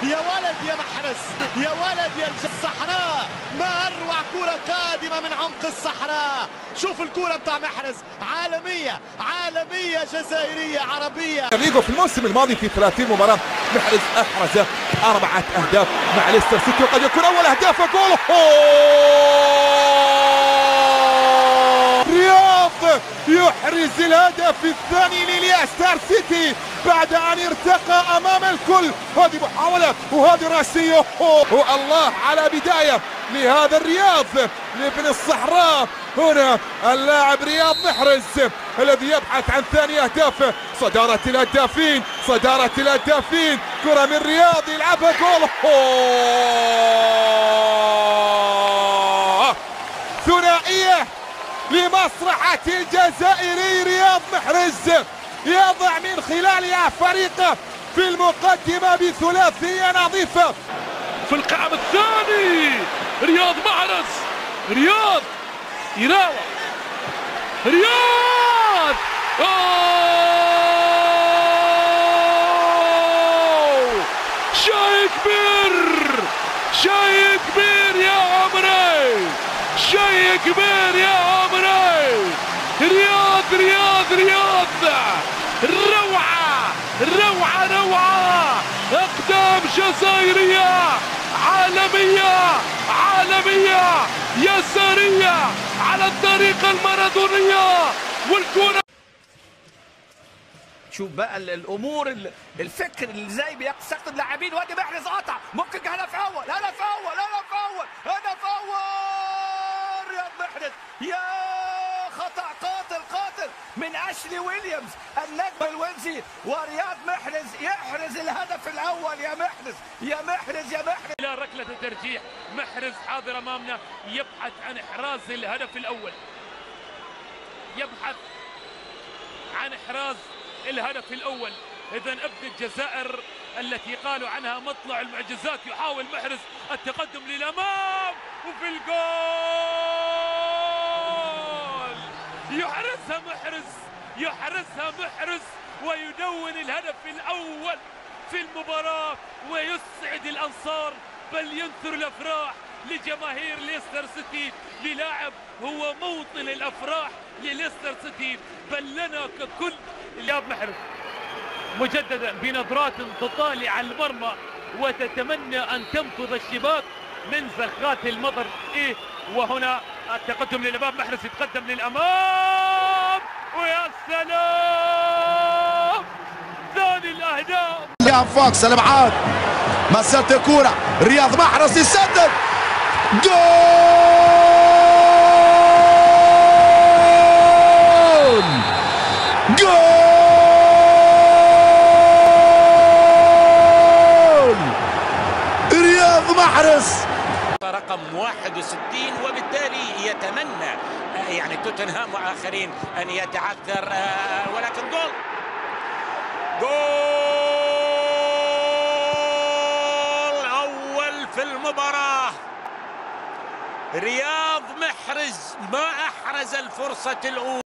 يا ولد يا محرز، يا ولد يا الصحراء، ما اروع كرة قادمة من عمق الصحراء. شوف الكرة بتاع محرز، عالمية عالمية جزائرية عربية. فيجو في الموسم الماضي في 30 مباراة محرز احرز 4 اهداف مع ليستر سيتي، وقد يكون اول اهدافه جول. رياض يحرز الهدف الثاني لليستر سيتي بعد ان ارتقى امام الكل. هذه محاولة وهذه راسية، والله على بداية لهذا الرياض لابن الصحراء. هنا اللاعب رياض محرز الذي يبحث عن ثاني اهدافه. صدارة الهدافين، صدارة الهدافين، كرة من رياض يلعبها جول. ثنائية لمصلحة الجزائري رياض محرز، يضع من خلالها فريقه في المقدمة بثلاثية نظيفة. في القائم الثاني رياض محرز، رياض يراوغ، رياض شيء كبير، شيء كبير يا عمري، شيء كبير يا عمري. رياض رياض رياض، روعة روعة روعة، أقدام جزائرية عالمية عالمية يسارية على الطريقة المارادونية. والكرة شوف بقى الامور، الفكر اللي زي بيستخدم اللاعبين. وادي محرز قطع، ممكن هدف اول، هدف اول، هدف اول، هدف اول. رياض محرز، يا خطأ قاتل قاتل من اشلي ويليامز النجم الويلزي، ورياض محرز يحرز الهدف الاول. يا محرز يا محرز يا محرز. الى ركلة الترجيح، محرز حاضر امامنا يبحث عن احراز الهدف الاول، يبحث عن احراز الهدف الاول. اذا ابن الجزائر التي قالوا عنها مطلع المعجزات، يحاول محرز التقدم للامام وفي الجول يحرزها محرز، يحرزها محرز ويدون الهدف الاول في المباراة، ويسعد الانصار بل ينثر الافراح لجماهير ليستر سيتي، للاعب هو موطن الافراح لليستر سيتي بل لنا ككل. رياض محرز مجددا بنظرات تطالع على المرمى وتتمنى ان تنفض الشباك من زخات المطر. وهنا التقدم للامام، محرز يتقدم للامام ويا سلام، ثاني الاهداف. يا فوكس الابعاد، مسات الكرة، رياض محرز يسدد، جول جول رياض محرز رقم 61، وبالتالي يتمنى يعني توتنهام واخرين ان يتعثر، ولكن جول اول في المباراة. رياض محرز ما احرز الفرصة الاولى.